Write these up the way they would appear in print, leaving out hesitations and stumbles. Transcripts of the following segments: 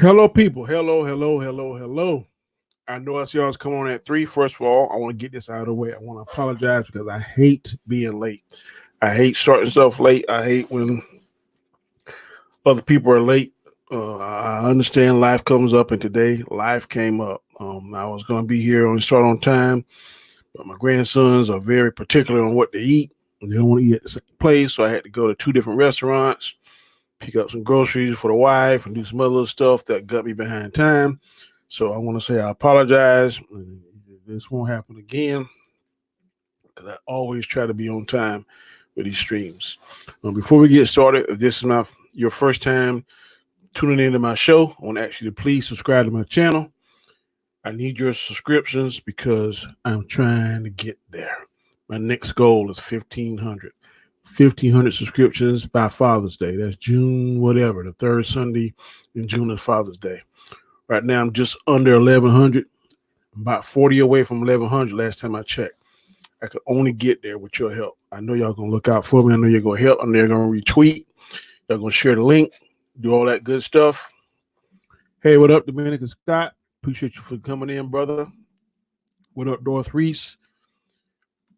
Hello, people. Hello, hello, hello, hello. I know I see y'all's come on at 3. First of all, I want to get this out of the way. I want to apologize because I hate being late. I hate starting stuff late. I hate when other people are late. I understand life comes up, and today life came up. I was going to be here on start on time, but my grandsons are very particular on what to eat. They don't want to eat at the same place, so I had to go to 2 different restaurants, pick up some groceries for the wife, and do some other little stuff that got me behind time. So I want to say I apologize. This won't happen again because I always try to be on time with these streams. Before we get started, if this is your first time tuning into my show, I want to ask you to please subscribe to my channel. I need your subscriptions because I'm trying to get there. My next goal is 1,500. 1,500 subscriptions by Father's Day. That's June, whatever, the third Sunday in June is Father's Day. Right now, I'm just under 1,100, about 40 away from 1,100 last time I checked. I could only get there with your help. I know y'all going to look out for me. I know you're going to help. I know you're going to retweet. Y'all going to share the link, do all that good stuff. Hey, what up, Damenicion Scott? Appreciate you for coming in, brother. What up, Dorth Reese?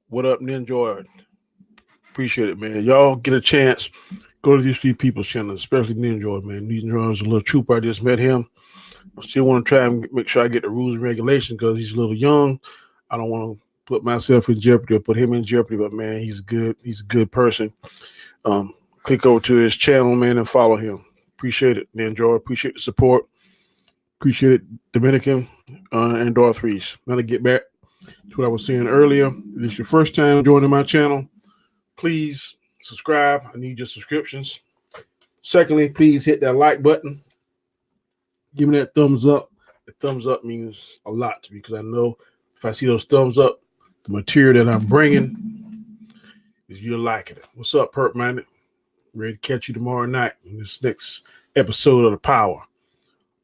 What up, Ninja? Appreciate it, man. Y'all get a chance, go to these 3 people's channels, especially Ninja, man. Ninja is a little trooper. I just met him. I still want to try and make sure I get the rules and regulations because he's a little young. I don't want to put myself in jeopardy or put him in jeopardy, but man, he's good. He's a good person. Click over to his channel, man, and follow him. Appreciate it, Ninja. Appreciate the support. Appreciate it, Dominican and Darth Reese. Now to get back to what I was saying earlier, if this is your first time joining my channel, please subscribe. I need your subscriptions. Secondly, please hit that like button. Give me that thumbs up. The thumbs up means a lot to me because I know if I see those thumbs up, the material that I'm bringing is you're liking it. What's up, PURP Minded? Ready to catch you tomorrow night in this next episode of The Power.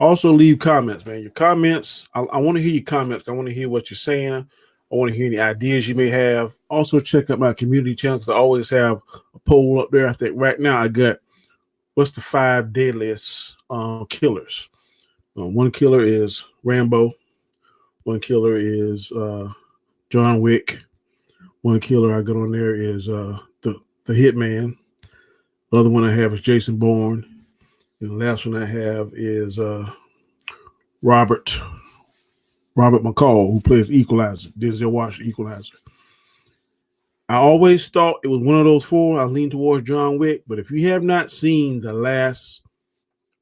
Also, leave comments, man. Your comments, I want to hear your comments. I want to hear what you're saying. I want to hear any ideas you may have. Also, check out my community channel because I always have a poll up there. I think right now I got what's the 5 deadliest killers. One killer is Rambo. One killer is John Wick. One killer I got on there is the Hitman. The other one I have is Jason Bourne. And the last one I have is Robert McCall, who plays Equalizer, Denzel Washington Equalizer. I always thought it was one of those 4. I lean towards John Wick, but if you have not seen the last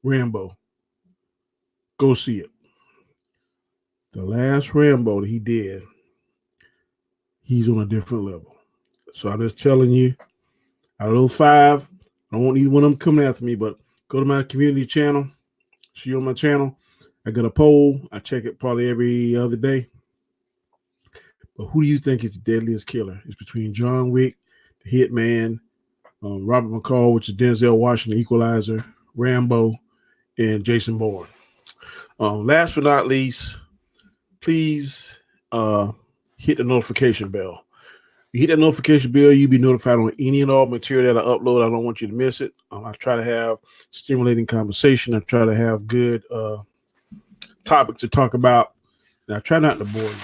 Rambo, go see it. The last Rambo that he did, he's on a different level. So I'm just telling you, out of those 5, I don't want either one of them coming after me, but go to my community channel. See you on my channel. I got a poll. I check it probably every other day. But who do you think is the deadliest killer? It's between John Wick, the Hitman, Robert McCall, which is Denzel Washington, Equalizer, Rambo, and Jason Bourne. Last but not least, please hit the notification bell. You hit that notification bell, you'll be notified on any and all material that I upload. I don't want you to miss it. I try to have stimulating conversation. I try to have good topics to talk about. And I try not to bore you.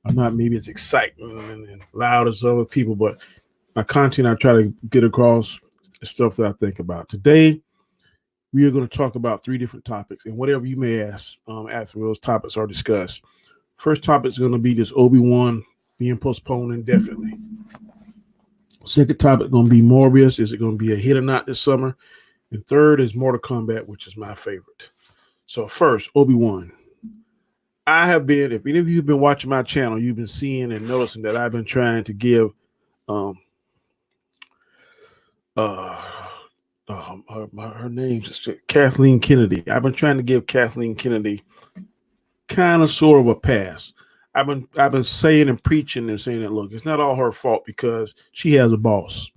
I'm not maybe as exciting and loud as other people, but my content I try to get across the stuff that I think about. Today, we are going to talk about 3 different topics, and whatever you may ask after those topics are discussed. First topic is going to be this Obi-Wan being postponed indefinitely. Second topic is going to be MORBIUS. Is it going to be a hit or not this summer? And third is Mortal Kombat, which is my favorite. So first, Obi-Wan. I have been, if any of you have been watching my channel, you've been seeing and noticing that I've been trying to give her name's Kathleen Kennedy. I've been trying to give Kathleen Kennedy kind of sort of a pass. I've been saying and preaching and saying that, look, it's not all her fault because she has a boss.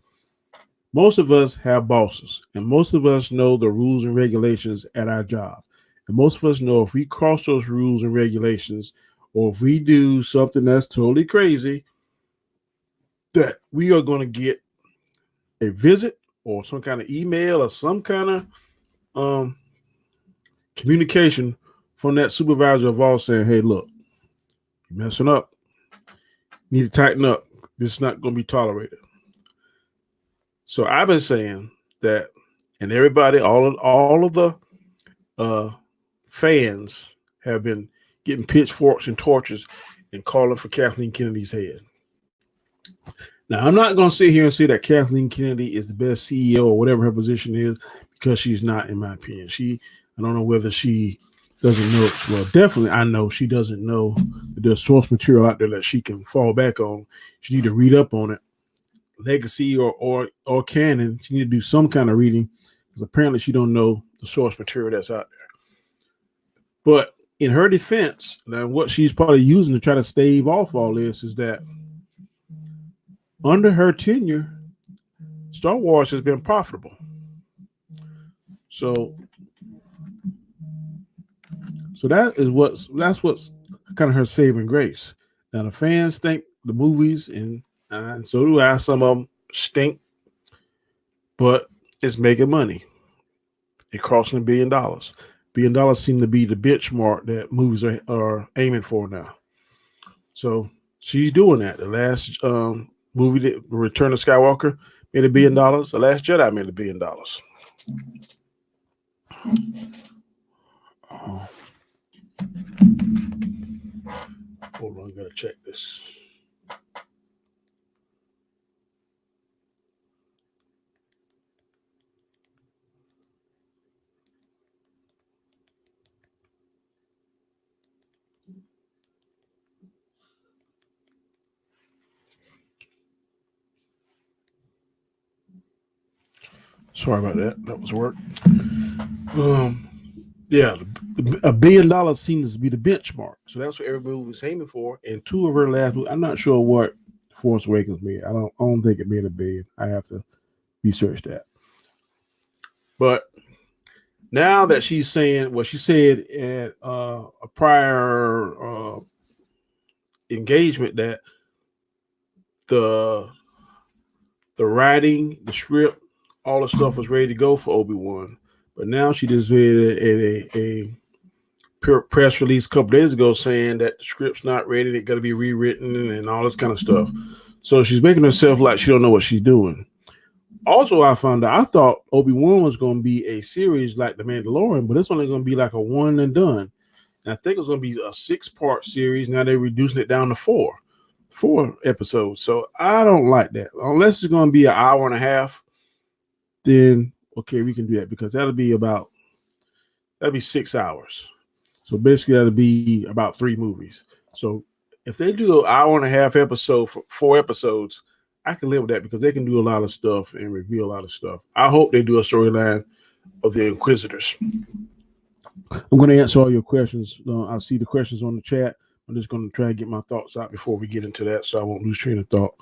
Most of us have bosses, and most of us know the rules and regulations at our job. And most of us know if we cross those rules and regulations, or if we do something that's totally crazy, that we are going to get a visit or some kind of email or some kind of communication from that supervisor of all saying, hey, look, you're messing up. You need to tighten up. This is not going to be tolerated. So I've been saying that, and everybody, all of the fans have been getting pitchforks and torches and calling for Kathleen Kennedy's head. Now, I'm not going to sit here and say that Kathleen Kennedy is the best CEO or whatever her position is, because she's not, in my opinion. I don't know whether she doesn't know. Well, definitely, I know she doesn't know that there's source material out there that she can fall back on. She need to read up on it. Legacy or canon, she need to do some kind of reading, because apparently she don't know the source material that's out there. But in her defense, now what she's probably using to try to stave off all this is that under her tenure, Star Wars has been profitable. So that's what's kind of her saving grace. Now the fans think the movies, and so do I. Some of them stink, but it's making money. It's crossing $1 billion. $1 billion seem to be the benchmark that movies are aiming for now. So she's doing that. The last movie, The Return of Skywalker, made $1 billion. The Last Jedi made $1 billion. Hold on, I gotta check this. Sorry about that. That was work. Yeah, $1 billion seems to be the benchmark. So that's what every movie was aiming for. And two of her last movies, I'm not sure what Force Awakens made. I don't think it made $1 billion. I have to research that. But now that she's saying what she said at a prior engagement, that the writing, the script, all the stuff was ready to go for Obi-Wan. But now she just made a press release a couple days ago saying that the script's not ready, it's got to be rewritten and all this kind of stuff. So she's making herself like she don't know what she's doing. Also, I found out, I thought Obi-Wan was going to be a series like The Mandalorian, but it's only going to be like a one and done. And I think it's going to be a 6-part series. Now they're reducing it down to 4 episodes. So I don't like that. Unless it's going to be an hour and a half, then okay, we can do that, because that'll be 6 hours. So basically that'll be about 3 movies. So if they do an hour and a half episode for 4 episodes, I can live with that, because they can do a lot of stuff and reveal a lot of stuff. I hope they do a storyline of the Inquisitors. I'm going to answer all your questions. I see the questions on the chat. I'm just going to try and get my thoughts out before we get into that, so I won't lose train of thought.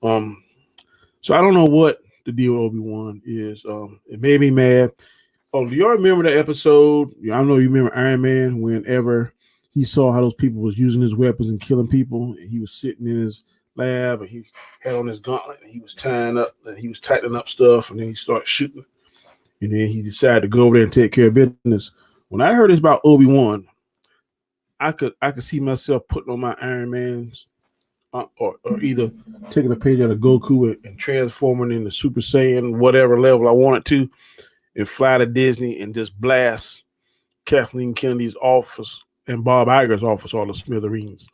So I don't know what the deal with Obi-Wan is. It made me mad. Oh, do y'all remember that episode? I know you remember Iron Man, whenever he saw how those people was using his weapons and killing people, and he was sitting in his lab and he had on his gauntlet and he was tying up and he was tightening up stuff, and then he started shooting, and then he decided to go over there and take care of business. When I heard this about Obi-Wan, I could see myself putting on my Iron Man's or either taking a page out of Goku and transforming into Super Saiyan, whatever level I wanted to, and fly to Disney and just blast Kathleen Kennedy's office and Bob Iger's office all the smithereens.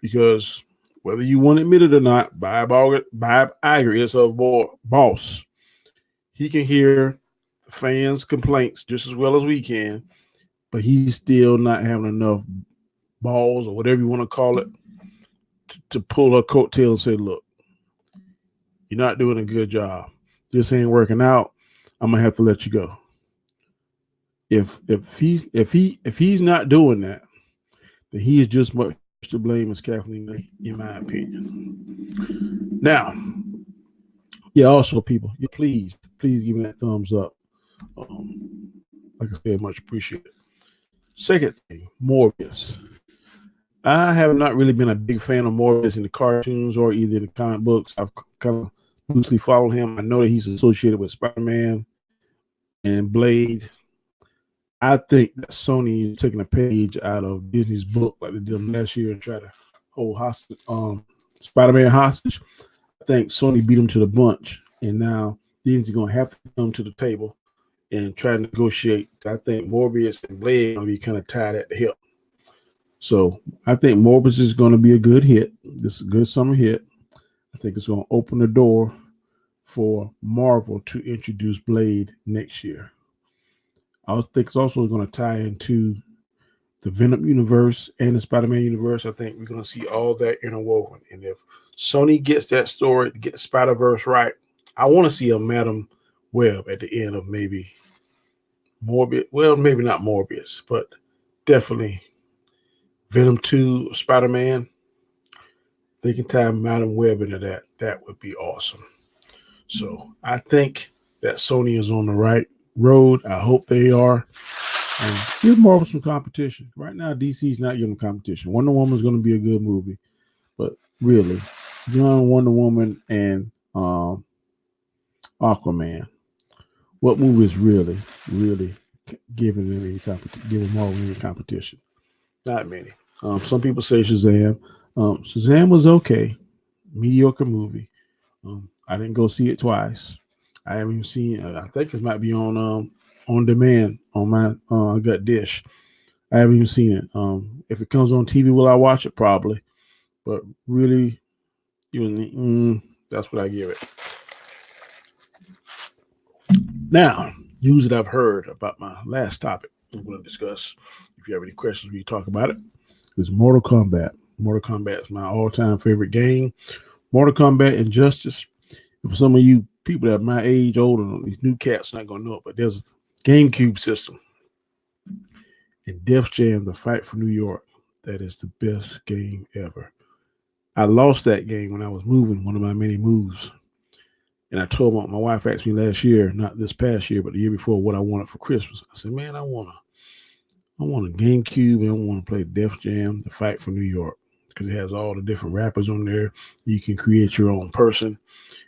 Because whether you want to admit it or not, Bob Iger is her boss. He can hear the fans' complaints just as well as we can, but he's still not having enough balls, or whatever you want to call it, to pull her coattail and say, look, you're not doing a good job. This ain't working out. I'm gonna have to let you go. If he's not doing that, then he is just much to blame as Kathleen, in my opinion. Now, yeah, also people, please give me that thumbs up. Like I said, much appreciated. Second thing, Morbius. I have not really been a big fan of Morbius in the cartoons or either in the comic books. I've kind of loosely followed him. I know that he's associated with Spider-Man and Blade. I think that Sony is taking a page out of Disney's book like they did last year and try to hold hostage, Spider-Man hostage. I think Sony beat them to the bunch, and now Disney's going to have to come to the table and try to negotiate. I think Morbius and Blade are going to be kind of tied at the hip. So I think Morbius is going to be a good hit. This is a good summer hit. I think it's going to open the door for Marvel to introduce Blade next year. I think it's also going to tie into the Venom universe and the Spider-Man universe. I think we're going to see all that interwoven. And if Sony gets that story, get the Spider-Verse right, I want to see a Madam Web at the end of maybe Morbius. Well, maybe not Morbius, but definitely Venom 2, Spider-Man. They can tie Madam Web into that. That would be awesome. So I think that Sony is on the right road. I hope they are. And give Marvel some competition. Right now, DC's not giving competition. Wonder Woman is going to be a good movie, but really, beyond Wonder Woman and Aquaman, what movie is really giving them giving Marvel any competition? Not many. Some people say Shazam. Shazam was okay, mediocre movie. I didn't go see it twice. I haven't even seen it. I think it might be on demand on my I got Dish. I haven't even seen it. If it comes on TV, will I watch it? Probably. But really, that's what I give it. Now, news that I've heard about my last topic I'm going to discuss. If you have any questions, we talk about it. Is Mortal Kombat. Mortal Kombat is my all-time favorite game. Mortal Kombat Injustice. For some of you people that are my age, older, these new cats not going to know it, but there's a GameCube system. And Def Jam, The Fight for New York. That is the best game ever. I lost that game when I was moving, one of my many moves. And I told my wife asked me last year, not this past year, but the year before, what I wanted for Christmas. I said, man, I want a GameCube and I want to play Def Jam, The Fight for New York, because it has all the different rappers on there. You can create your own person.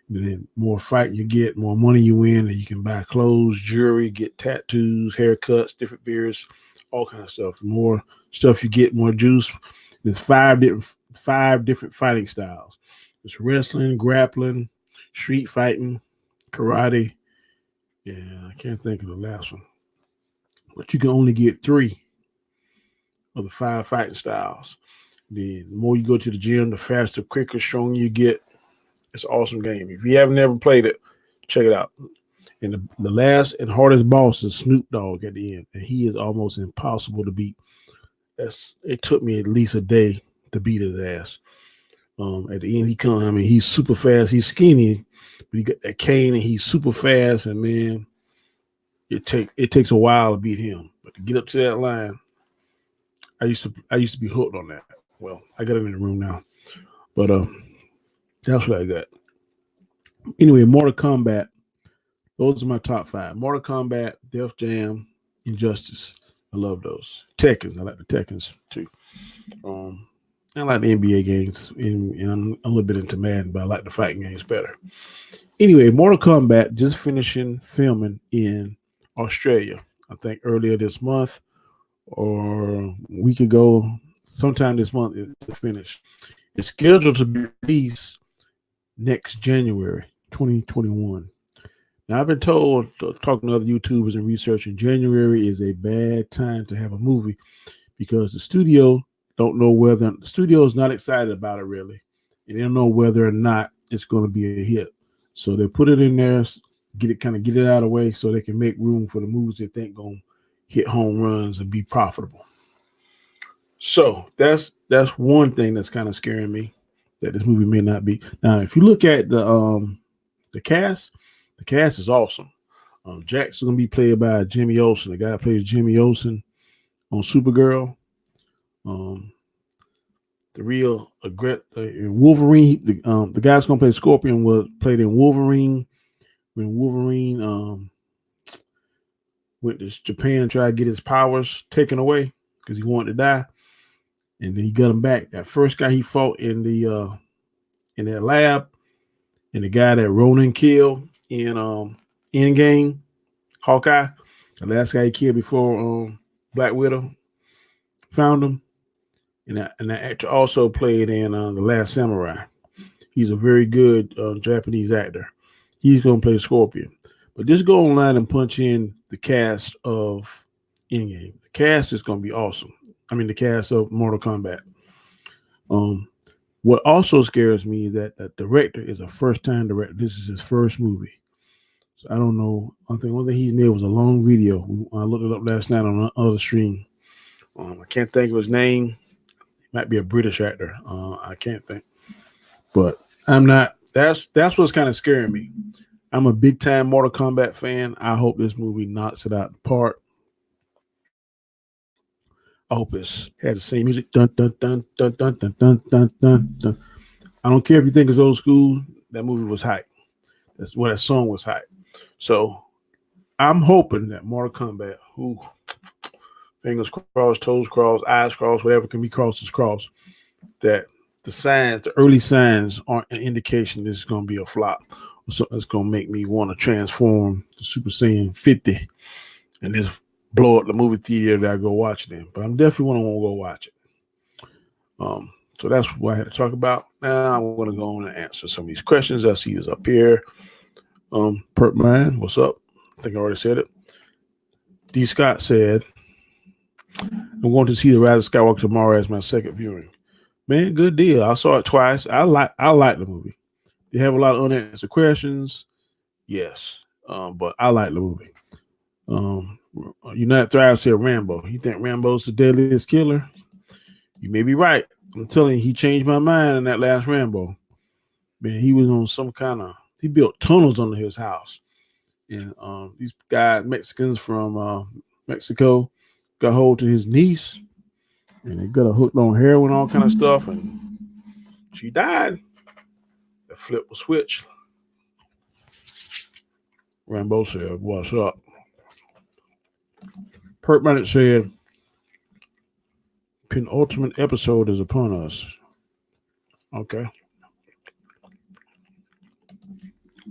And then more fighting you get, more money you win, and you can buy clothes, jewelry, get tattoos, haircuts, different beards, all kind of stuff. The more stuff you get, more juice. There's five different fighting styles. It's wrestling, grappling, street fighting, karate. Yeah, I can't think of the last one. But you can only get 3 of the 5 fighting styles. The more you go to the gym, the faster, quicker, stronger you get. It's an awesome game. If you haven't ever played it, check it out. And the last and hardest boss is Snoop Dogg at the end. And he is almost impossible to beat. It took me at least a day to beat his ass. At the end, he's super fast. He's skinny, but he got that cane and he's super fast. And man, it takes a while to beat him. But to get up to that line, I used to be hooked on that. Well, I got it in the room now. But that's what I got. Anyway, Mortal Kombat. Those are my top 5. Mortal Kombat, Def Jam, Injustice. I love those. Tekkens. I like the Tekkens too. I like the NBA games, and I'm a little bit into Madden, but I like the fighting games better. Anyway, Mortal Kombat just finishing filming in Australia. I think earlier this month or a week ago, sometime this month it's finished. It's scheduled to be released next January 2021. Now, I've been told, talking to other YouTubers and researching, January is a bad time to have a movie because the studio the studio is not excited about it really. And they don't know whether or not it's going to be a hit. So they put it in there, get it out of the way so they can make room for the movies they think going to hit home runs and be profitable. So that's one thing that's kind of scaring me, that this movie may not be. Now, if you look at the cast is awesome. Jack's going to be played by Jimmy Olsen, the guy that plays Jimmy Olsen on Supergirl. The real Wolverine, the guy that's going to play Scorpion was played in Wolverine when Wolverine went to Japan and tried to get his powers taken away because he wanted to die, and then he got him back. That first guy he fought in that lab, and the guy that Ronan killed in Endgame, Hawkeye, The last guy he killed before Black Widow found him. And that actor also played in The Last Samurai. He's a very good Japanese actor. He's going to play Scorpion. But just go online and punch in the cast of Endgame. The cast is going to be awesome. I mean, the cast of Mortal Kombat. What also scares me is that the director is a first-time director. This is his first movie. So I don't know. One thing he's made was a long video. I looked it up last night on another stream. I can't think of his name. He might be a British actor. I can't think. But I'm not. That's what's kind of scaring me. I'm a big time Mortal Kombat fan. I hope this movie knocks it out of the park. I hope it has the same music. Dun dun dun dun dun dun dun dun dun dun. I don't care if you think it's old school. That movie was hype. That's what that song was hype. So I'm hoping that Mortal Kombat, fingers crossed, toes crossed, eyes crossed, whatever can be crossed is crossed, that the early signs aren't an indication this is going to be a flop or something that's going to make me want to transform to Super Saiyan 50 and just blow up the movie theater that I go watch it in. But I'm definitely want to go watch it. So that's what I had to talk about. Now I'm going to go on and answer some of these questions. I see is up here. PURP Mind, what's up? I think I already said it. D. Scott said, I'm going to see The Rise of Skywalker tomorrow as my second viewing. Man, good deal. I saw it twice. I like the movie. They have a lot of unanswered questions. Yes. But I like the movie. United Thrive said Rambo. You think Rambo's the deadliest killer? You may be right. I'm telling you, he changed my mind in that last Rambo. Man, he was on some kind of, he built tunnels under his house. And these guys, Mexicans from Mexico, got hold to his niece. And they got her hooked on heroin, all kind of stuff. And she died. They flipped the switch. Rambo said, what's up? PURP Minute said, penultimate episode is upon us. Okay.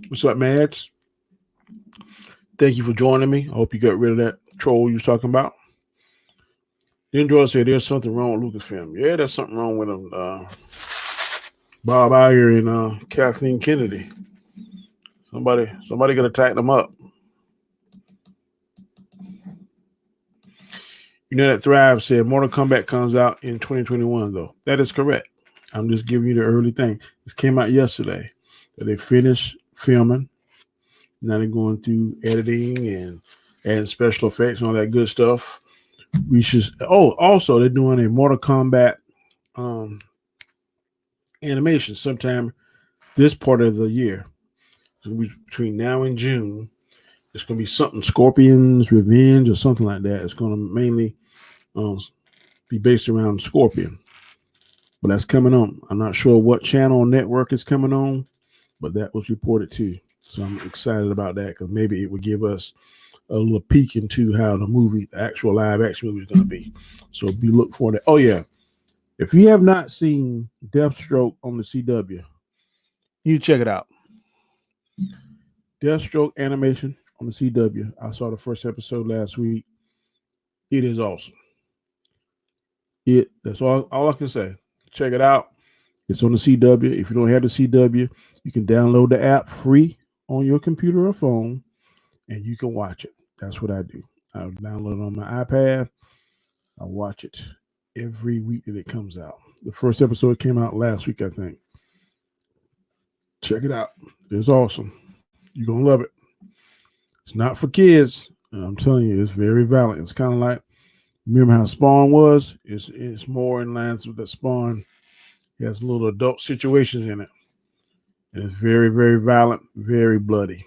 What's up, Mads? Thank you for joining me. I hope you got rid of that troll you was talking about. Then Jordan said there's something wrong with Lucasfilm. Yeah, there's something wrong with them. Bob Iger and Kathleen Kennedy. Somebody got to tighten them up. United Thrive said Mortal Kombat comes out in 2021, though. That is correct. I'm just giving you the early thing. This came out yesterday. That they finished filming. Now they're going through editing and adding special effects and all that good stuff. Also they're doing a Mortal Kombat animation sometime this part of the year. So between now and June, it's going to be something Scorpion's Revenge or something like that. It's going to mainly be based around Scorpion. But that's coming on. I'm not sure what channel or network is coming on, but that was reported too. So I'm excited about that because maybe it would give us a little peek into how the actual live action movie is going to be. So be look for that. Oh, yeah. If you have not seen Deathstroke on the CW, you check it out. Deathstroke animation on the CW. I saw the first episode last week. It is awesome. That's all I can say. Check it out. It's on the CW. If you don't have the CW, you can download the app free on your computer or phone, and you can watch it. That's what I do. I download it on my iPad. I watch it every week that it comes out. The first episode came out last week, I think. Check it out. It's awesome. You're going to love it. It's not for kids. I'm telling you, it's very violent. It's kind of like, remember how Spawn was? It's more in lines with the Spawn. It has little adult situations in it. And it's very, very violent, very bloody.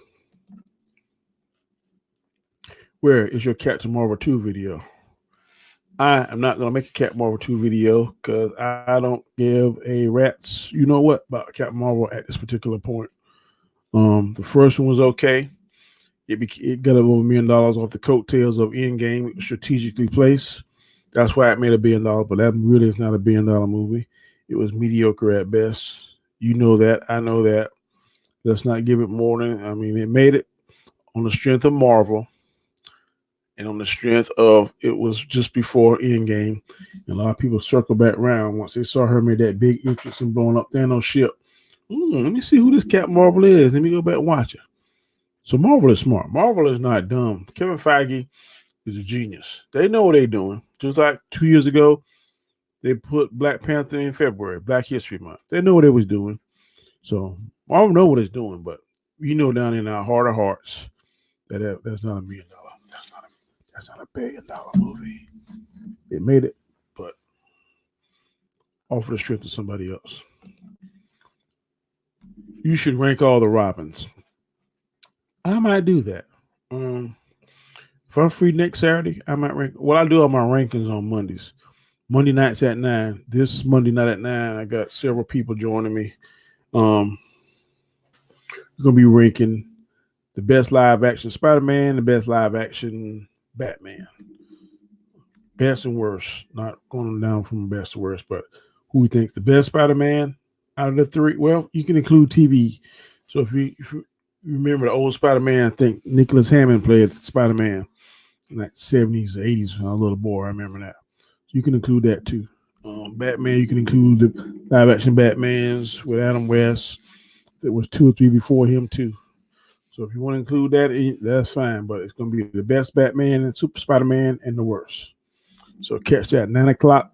Where is your Captain Marvel 2 video? I am not going to make a Captain Marvel 2 video because I don't give a rat's you know what about Captain Marvel at this particular point. The first one was okay. It got over $1 million off the coattails of Endgame. It was strategically placed. That's why it made $1 billion, but that really is not $1 billion movie. It was mediocre at best. You know that. I know that. Let's not give it more than, it made it on the strength of Marvel. And on the strength of it was just before Endgame, and a lot of people circle back around once they saw her make that big entrance and blowing up Thanos' ship. Let me see who this Captain Marvel is. Let me go back and watch it. So Marvel is smart. Marvel is not dumb. Kevin Feige is a genius. They know what they're doing. Just like 2 years ago, they put Black Panther in February, Black History Month. They know what they was doing. So Marvel know what it's doing, but we know down in our heart of hearts that that's not $1 million. That's not $1 billion movie. It made it, but offer the strength to somebody else. You should rank all the Robins. I might do that. If I'm free next Saturday, I might rank. Well, I do all my rankings on Mondays. Monday nights at 9. This Monday night at 9, I got several people joining me. We're gonna be ranking the best live action Spider-Man, the best live action Batman. Best and worst. Not going down from best to worst, but who we think the best Spider-Man out of the three? Well, you can include TV. So if you remember the old Spider-Man, I think Nicholas Hammond played Spider-Man in like 70s or 80s when I was a little boy. I remember that. You can include that too. Batman, you can include the live action Batmans with Adam West. There was 2 or 3 before him too. So if you want to include that, that's fine. But it's going to be the best Batman and Super Spider-Man and the worst. So catch that 9 o'clock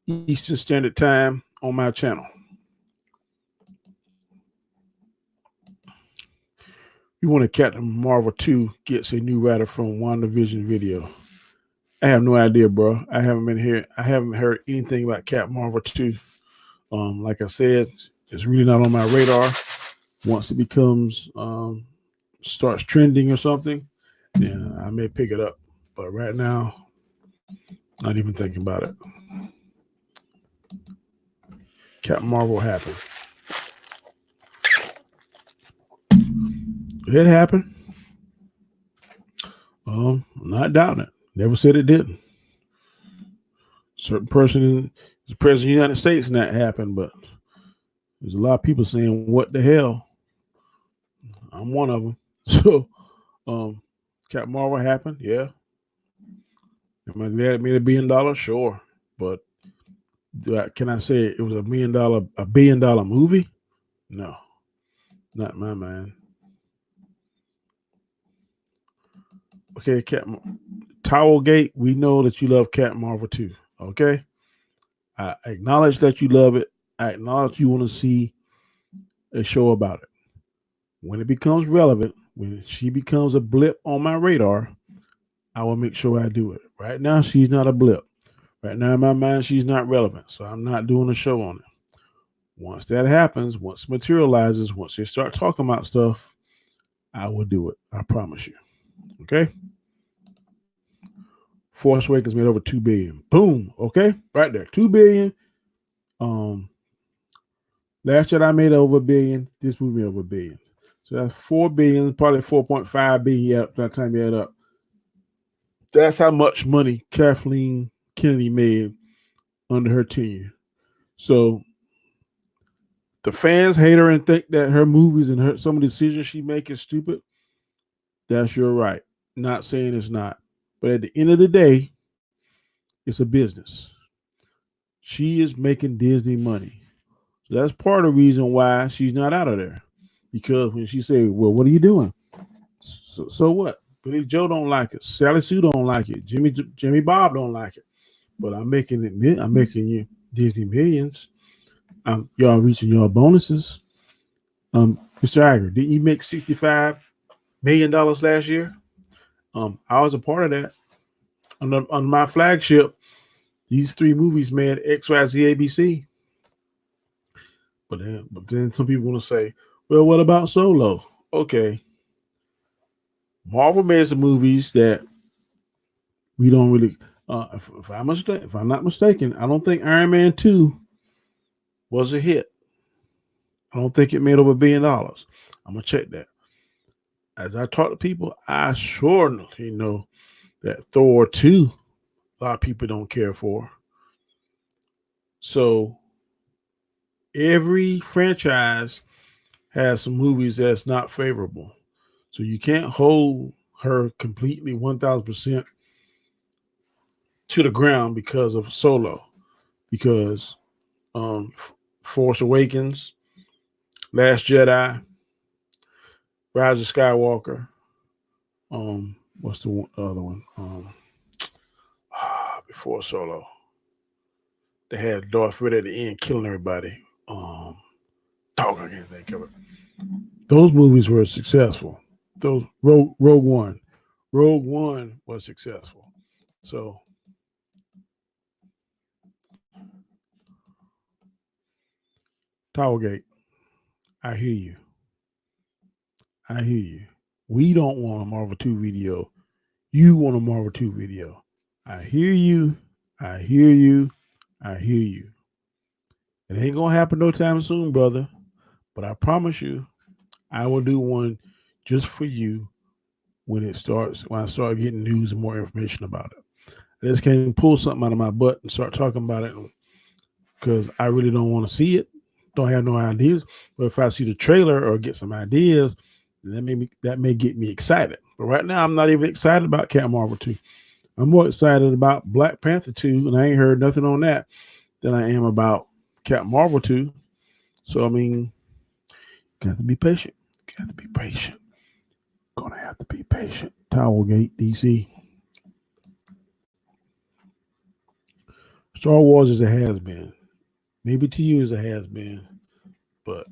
Eastern Standard Time on my channel. You want to Captain Marvel 2 gets a new writer from WandaVision video. I have no idea, bro. I haven't heard anything about Captain Marvel 2. Like I said, it's really not on my radar. Once it becomes starts trending or something, then I may pick it up. But right now, not even thinking about it. Captain Marvel happened. It happened. Not doubting it. Never said it didn't. Certain person is the president of the United States and that happened, but there's a lot of people saying, what the hell? I'm one of them. So, Captain Marvel happened, yeah. Am I glad it made $1 billion? Sure. But can I say it was $1 billion movie? No. Not in my mind. Okay, Captain Towelgate, we know that you love Captain Marvel too. Okay? I acknowledge that you love it. I acknowledge you want to see a show about it. When it becomes relevant, when she becomes a blip on my radar, I will make sure I do it. Right now, she's not a blip. Right now, in my mind, she's not relevant. So I'm not doing a show on it. Once that happens, once it materializes, once they start talking about stuff, I will do it. I promise you. Okay? Force Awakens made over $2 billion. Boom. Okay? Right there. $2 billion. Last Jedi made over $1 billion. This movie made over $1 billion. So that's $4 billion, probably $4.5 billion by the time you add up. That's how much money Kathleen Kennedy made under her tenure. So the fans hate her and think that her movies and some of the decisions she makes is stupid. That's your right. Not saying it's not. But at the end of the day, it's a business. She is making Disney money. So that's part of the reason why she's not out of there. Because when she say, well, what are you doing? So what? Billy Joe don't like it. Sally Sue don't like it. Jimmy Bob don't like it. But I'm making you Disney millions. Y'all reaching your bonuses. Mr. Iger, didn't you make $65 million last year? I was a part of that. On my flagship, these 3 movies made XYZ ABC. But then some people want to say, well, what about Solo? Okay. Marvel made some movies that we don't really. If I'm not mistaken, I don't think Iron Man 2 was a hit. I don't think it made over $1 billion. I'm gonna check that. As I talk to people, I sure know that Thor 2, a lot of people don't care for. So every franchise has some movies that's not favorable. So you can't hold her completely 1,000% to the ground because of Solo, because Force Awakens, Last Jedi, Rise of Skywalker. What's the other one? Before Solo, they had Darth Vader at the end killing everybody. I can't think of it. Those movies were successful. Those Rogue One was successful. So Towergate, I hear you. I hear you. We don't want a Marvel 2 video. You want a Marvel 2 video. I hear you. I hear you. I hear you. It ain't gonna happen no time soon, brother. But I promise you, I will do one just for you when I start getting news and more information about it. I just can't pull something out of my butt and start talking about it because I really don't want to see it. Don't have no ideas. But if I see the trailer or get some ideas, that may get me excited. But right now, I'm not even excited about Captain Marvel 2. I'm more excited about Black Panther 2, and I ain't heard nothing on that than I am about Captain Marvel 2. So, I mean, you got to be patient. You got to be patient. Gonna have to be patient. Towergate, DC. Star Wars is a has-been. Maybe to you is a has-been, but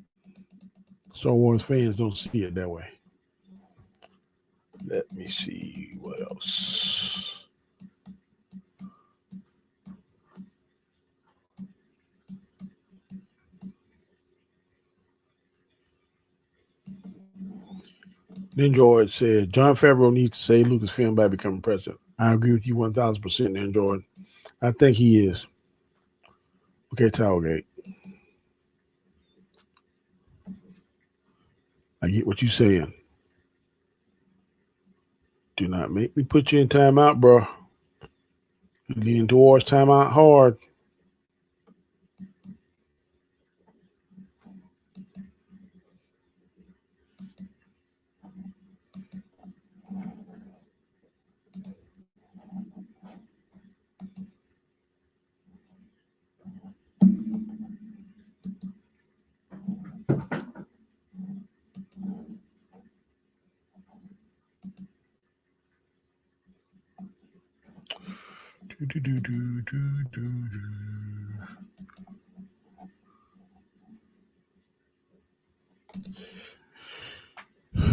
Star Wars fans don't see it that way. Let me see what else. Ninjoid said, Jon Favreau needs to save Lucasfilm by becoming president. I agree with you 1,000%, Ninjoid. I think he is. Okay, Towergate. I get what you're saying. Do not make me put you in timeout, bro. You're leaning towards timeout hard.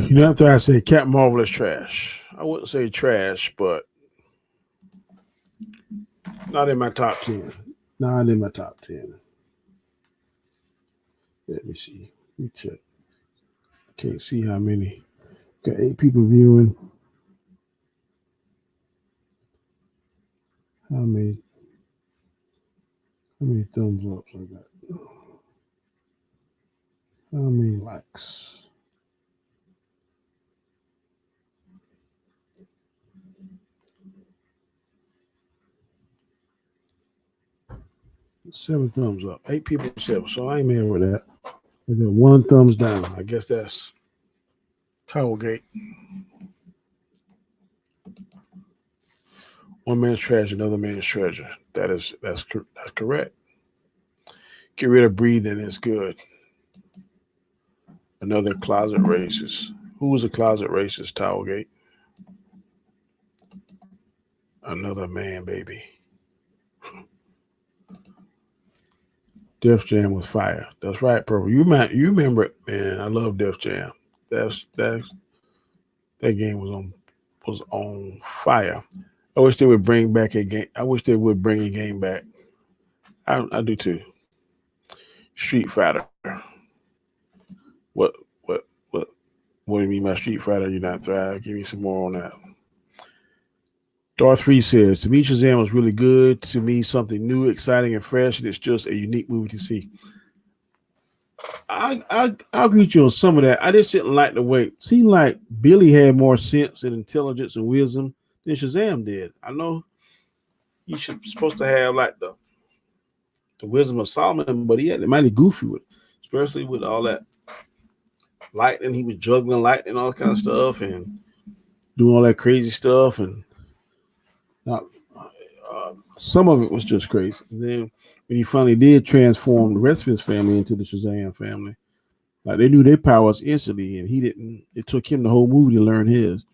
You know, after I say Captain Marvel is trash, I wouldn't say trash, but not in my top 10. Not in my top 10. Let me see. Let me check. I can't see how many. Got 8 people viewing. How many thumbs ups I got? How many likes? Seven thumbs up. 8 people 7. So I ain't mad with that. I got 1 thumbs down. I guess that's Towergate. One man's trash, another man's treasure. That's correct. Get rid of breathing is good. Another closet racist. Who was a closet racist, Towergate? Another man, baby. Def Jam was fire. That's right, Purple. You remember it, man. I love Def Jam. That game was on fire. I wish they would bring back a game. I wish they would bring a game back. I do too. Street Fighter. What do you mean by Street Fighter? You're not thrive. Give me some more on that. Darth 3 says, to me, Shazam was really good. To me, something new, exciting, and fresh, and it's just a unique movie to see. I'll agree with you on some of that. I just didn't like the way it seemed like Billy had more sense and intelligence and wisdom than Shazam did. I know he's supposed to have like the wisdom of Solomon, but he had it mighty goofy with it, especially with all that lightning. He was juggling lightning and all that kind of stuff. And doing all that crazy stuff, and not, some of it was just crazy. And then when he finally did transform the rest of his family into the Shazam family, like they knew their powers instantly, and he didn't. It took him the whole movie to learn his.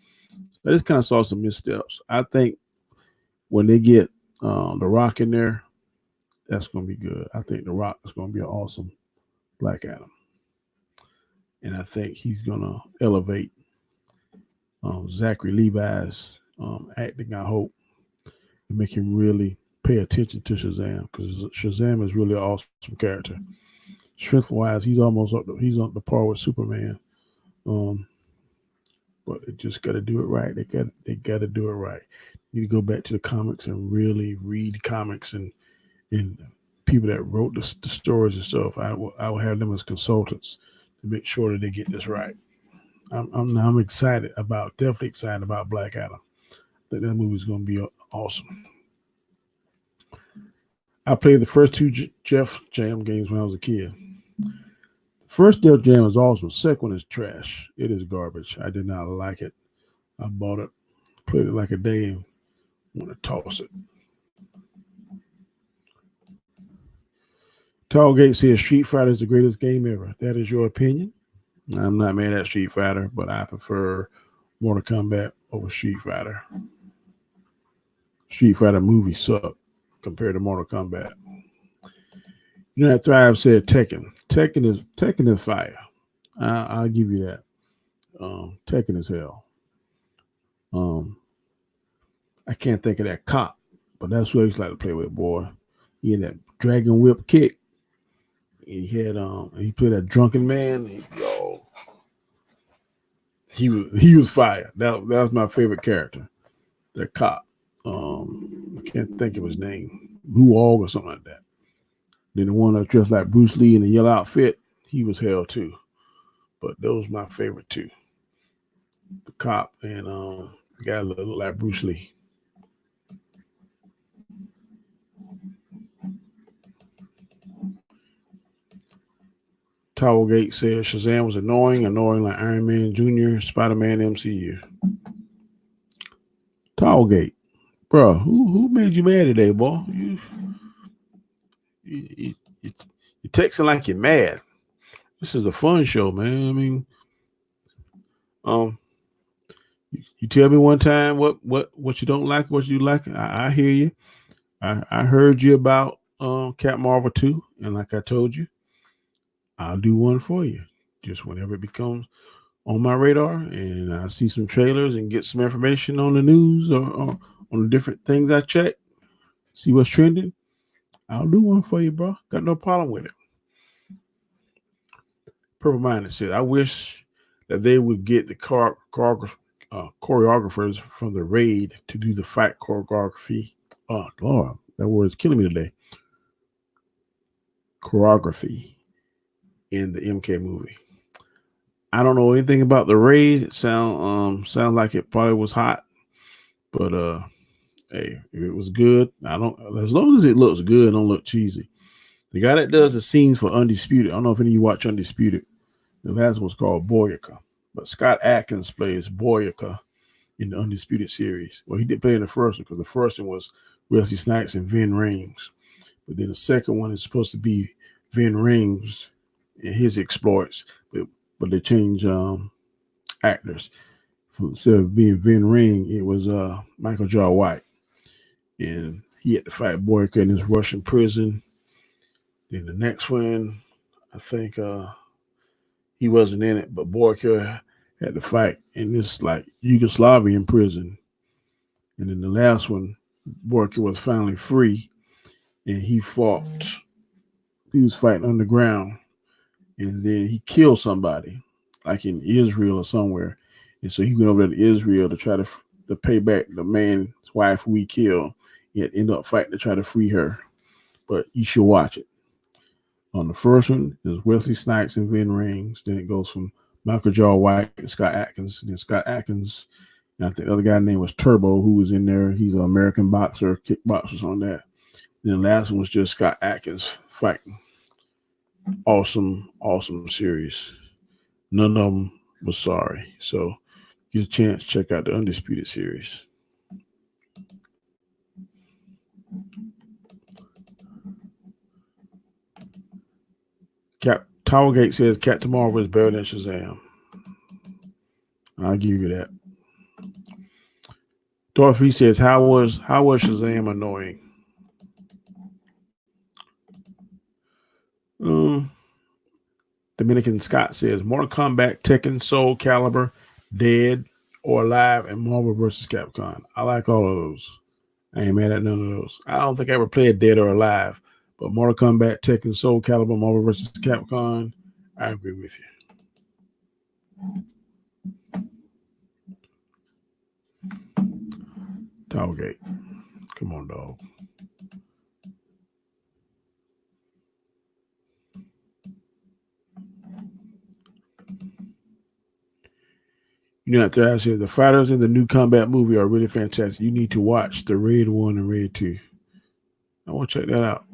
I just kind of saw some missteps. I think when they get the Rock in there, that's going to be good. I think the Rock is going to be an awesome Black Adam, and I think he's going to elevate Zachary Levi's acting. I hope, and make him really pay attention to Shazam, because Shazam is really an awesome character. Strength wise, he's almost he's on the par with Superman. But they just got to do it right. They got to do it right. You need to go back to the comics and really read comics, and people that wrote the stories and stuff. I will have them as consultants to make sure that they get this right. I'm excited about, definitely excited about Black Adam. I think that movie is going to be awesome. I played the first two Jeff Jam games when I was a kid. The first Def Jam is awesome. The second one is trash. It is garbage. I did not like it. I bought it, played it like a day, and want to toss it. Tallgate says Street Fighter is the greatest game ever. That is your opinion. I'm not mad at Street Fighter, but I prefer Mortal Kombat over Street Fighter. Street Fighter movie sucked compared to Mortal Kombat. You know, Thrive said Tekken. Tekken is fire. I'll give you that. Tekken is hell. I can't think of that cop, but that's who I used to like to play with, boy. He had that dragon whip kick. He had he played that drunken man. He was fire. That was my favorite character. That cop. I can't think of his name. Blue Og or something like that. Then the one that dressed like Bruce Lee in the yellow outfit, he was hell too. But those were my favorite two. The cop and the guy that looked like Bruce Lee. Towergate says Shazam was annoying like Iron Man Jr., Spider-Man, MCU. Towergate, bro, who made you mad today, boy? You're texting like you're mad. This is a fun show, man. I mean, you tell me one time what you don't like, what you like. I hear you. I heard you about Captain Marvel 2, and like I told you, I'll do one for you. Just whenever it becomes on my radar and I see some trailers and get some information on the news or on the different things I check, see what's trending, I'll do one for you, bro. Got no problem with it. Purple Minded said, I wish that they would get the choreographers from the raid to do the fight choreography. Oh, Lord, that word is killing me today. Choreography in the MK movie. I don't know anything about the raid. It sounds like it probably was hot, but hey, if it was good, as long as it looks good, don't look cheesy. The guy that does the scenes for Undisputed, I don't know if any of you watch Undisputed. The last one's called Boyka, but Scott Adkins plays Boyka in the Undisputed series. Well, he did play in the first one because the first one was Wesley Snipes and Vin Rhames, but then the second one is supposed to be Vin Rhames and his exploits, but they changed actors. Instead of being Vin Ring, it was Michael Jai White, and he had to fight Boyka in his Russian prison. Then the next one, I think he wasn't in it, but Boyka had to fight in this like Yugoslavian prison. And then the last one, Boyka was finally free, and he fought. He was fighting underground, and then he killed somebody, like in Israel or somewhere. And so he went over to Israel to try to pay back the man's wife who he killed. He had ended up fighting to try to free her. But you should watch it. On the first one is Wesley Snipes and Vin Rhames. Then it goes from Michael Jai White and Scott Adkins. And then Scott Adkins, and I think the other guy's name was Turbo, who was in there. He's an American boxer, kickboxers on that. And then the last one was just Scott Adkins fighting. Awesome series. None of them was sorry. So get a chance, check out the Undisputed series. Towergate says Captain Marvel is better than Shazam. I'll give you that. Dorothy says, how was Shazam annoying? Damenicion Scott says, Mortal Kombat, Tekken, Soul Calibur, Dead or Alive, and Marvel vs. Capcom. I like all of those. I ain't mad at none of those. I don't think I ever played Dead or Alive, but Mortal Kombat, Tekken, Soul Calibur, Marvel vs. Capcom, I agree with you. Towergate. Come on, dog. You know, Thrash says the fighters in the new Kombat movie are really fantastic. You need to watch the Raid 1 and Raid 2. I want to check that out.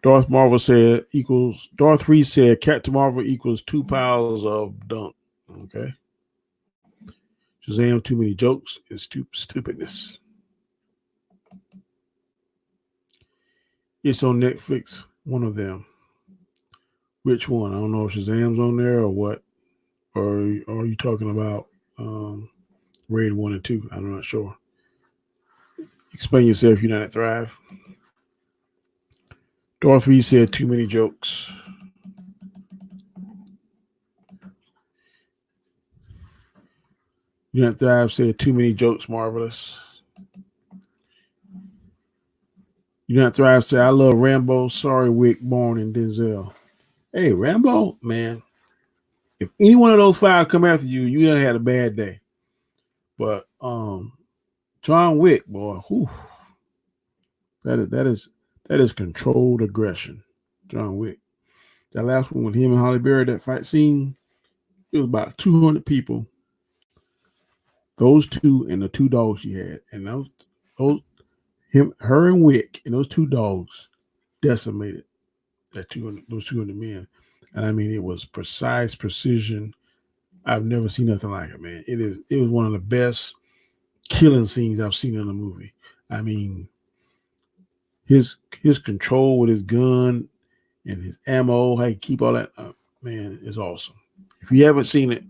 Darth Marvel said equals Darth Reese said Captain Marvel equals 2 piles of dunk. Okay. Shazam, too many jokes and stupidness. It's on Netflix, one of them. Which one? I don't know if Shazam's on there or what. Or are you talking about Raid 1 and 2? I'm not sure. Explain yourself, United Thrive. Darth Reed said too many jokes. United Thrive said too many jokes, marvelous. United Thrive said, I love Rambo, Sorry Wick, Bourne, and Denzel. Hey, Rambo, man, if any one of those 5 come after you, you done had a bad day. But John Wick, boy, whew, that is controlled aggression. John Wick. That last one with him and Halle Berry, that fight scene, it was about 200 people. Those 2 and the 2 dogs she had, and her and Wick and those 2 dogs decimated those 200 men. And I mean, it was precise precision. I've never seen nothing like it, man. It was one of the best killing scenes I've seen in a movie. I mean, his control with his gun and his ammo, how he keep all that, man, is awesome. If you haven't seen it,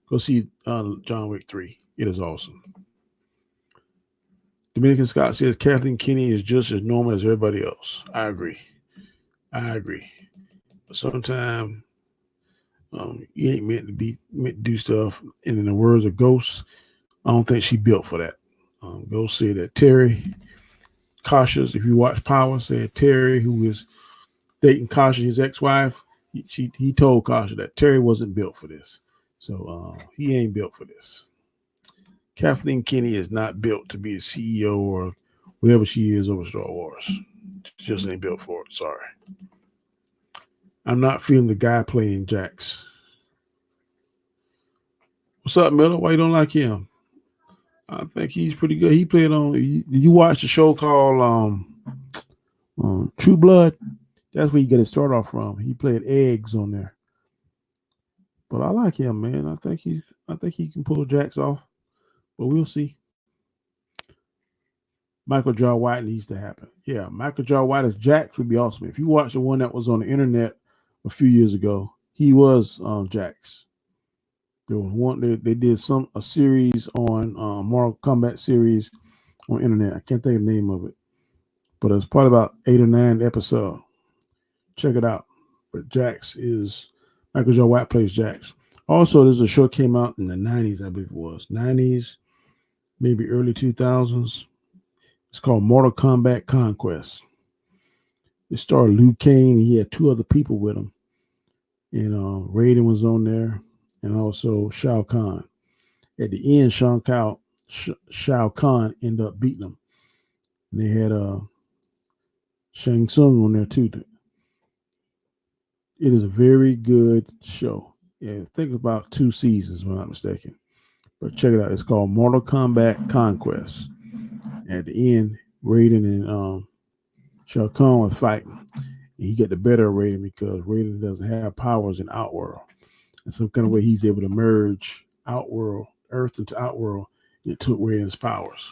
go see John Wick 3. It is awesome. Damenicion Scott says Kathleen Kennedy is just as normal as everybody else. I agree. But sometimes you ain't meant to do stuff. And in the words of Ghost, I don't think she built for that. Ghost said that Terry Cautious, if you watch Power, said Terry, who is dating Kasha, his ex-wife, he told Kasha that Terry wasn't built for this. So he ain't built for this. Kathleen Kennedy is not built to be the CEO or whatever she is over Star Wars. She just ain't built for it. Sorry. I'm not feeling the guy playing Jax. What's up, Miller? Why you don't like him? I think he's pretty good. He played on. You watch the show called True Blood? That's where you get it started off from. He played Eggs on there. But I like him, man. I think he can pull Jax off. But we'll see. Michael Jai White needs to happen. Yeah, Michael Jai White as Jax would be awesome. If you watch the one that was on the internet a few years ago, he was Jax. There was one they did a series on Mortal Kombat series on internet. I can't think of the name of it, but it's probably about 8 or 9 episodes. Check it out. But Jax is Michael Jai White plays Jax. Also, there's a show came out in the 90s, I believe it was 90s, maybe early 2000s. It's called Mortal Kombat Conquest. It starred Liu Kang. He had 2 other people with him. And Raiden was on there, and also Shao Kahn. At the end, Shao Kahn ended up beating him. And they had Shang Tsung on there too. It is a very good show. Yeah, I think about 2 seasons, if I'm not mistaken. But check it out. It's called Mortal Kombat Conquest. At the end, Raiden and Shao Kahn was fighting. And he got the better of Raiden because Raiden doesn't have powers in Outworld. in some kind of way he's able to merge Outworld, Earth into Outworld, and it took away his powers.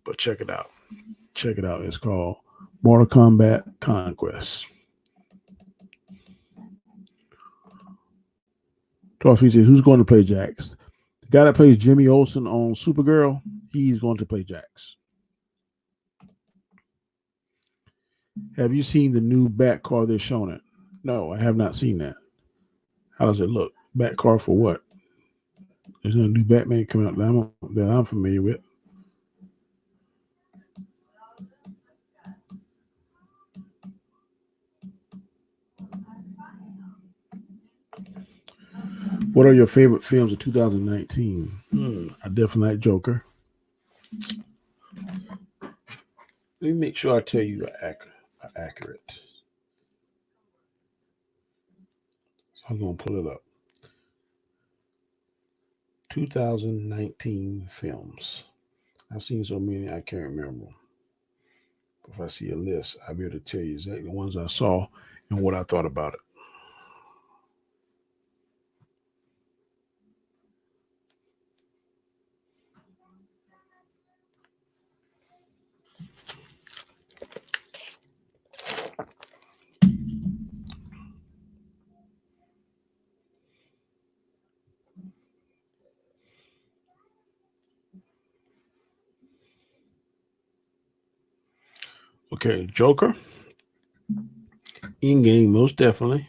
But check it out. Check it out. It's called Mortal Kombat Conquest. 12 says, who's going to play Jax? The guy that plays Jimmy Olsen on Supergirl, he's going to play Jax. Have you seen the new Bat car they're showing it? No, I have not seen that. How does it look? Bat car for what? There's no new Batman coming out that I'm familiar with. What are your favorite films of 2019? I definitely like Joker. Let me make sure I tell you accurate. So I'm going to pull it up. 2019 films. I've seen so many I can't remember. If I see a list, I'll be able to tell you exactly the ones I saw and what I thought about it. Okay, Joker. In-game, most definitely.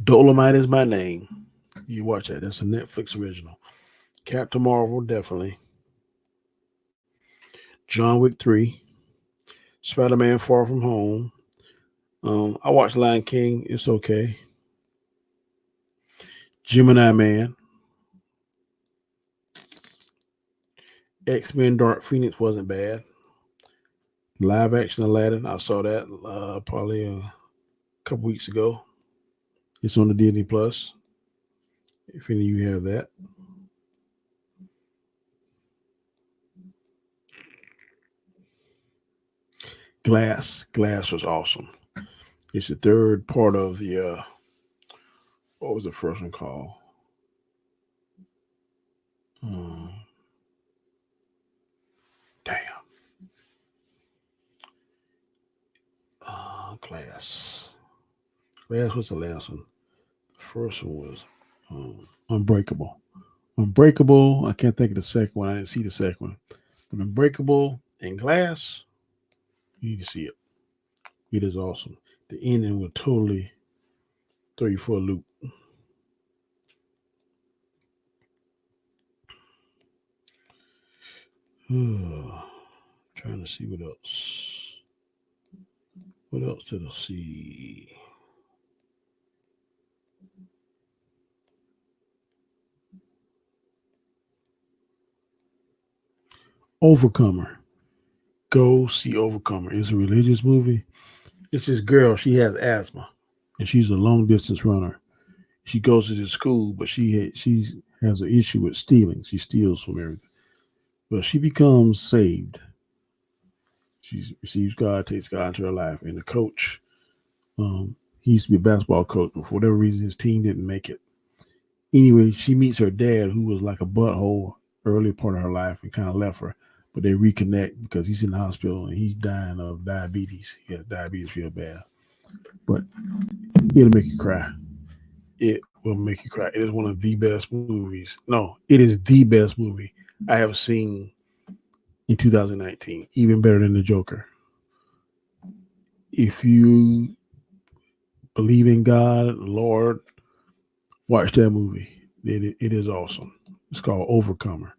Dolomite Is My Name. You watch that. That's a Netflix original. Captain Marvel, definitely. John Wick 3. Spider-Man Far From Home. I watched Lion King. It's okay. Gemini Man. X-Men Dark Phoenix wasn't bad. Live action Aladdin. I saw that probably a couple weeks ago. It's on the Disney Plus. If any of you have that. Glass. Glass was awesome. It's the third part of the what was the first one called? Glass. Glass was the last one. The first one was Unbreakable. Unbreakable. I can't think of the second one. I didn't see the second one. But Unbreakable and Glass, you need to see it. It is awesome. The ending will totally throw you for a loop. Trying to see what else. What else did I see? Overcomer. Go see Overcomer. It's a religious movie. It's this girl. She has asthma, and she's a long distance runner. She goes to this school, but she has an issue with stealing. She steals from everything. Well, she becomes saved. She receives God, takes God into her life, and the coach. He used to be a basketball coach, but for whatever reason, his team didn't make it. Anyway, she meets her dad, who was like a butthole early part of her life and kind of left her. But they reconnect because he's in the hospital and he's dying of diabetes. He has diabetes real bad. But it'll make you cry. It will make you cry. It is one of the best movies. No, it is the best movie I have seen in 2019. Even better than The Joker. If you believe in God, Lord, watch that movie. It is awesome. It's called Overcomer.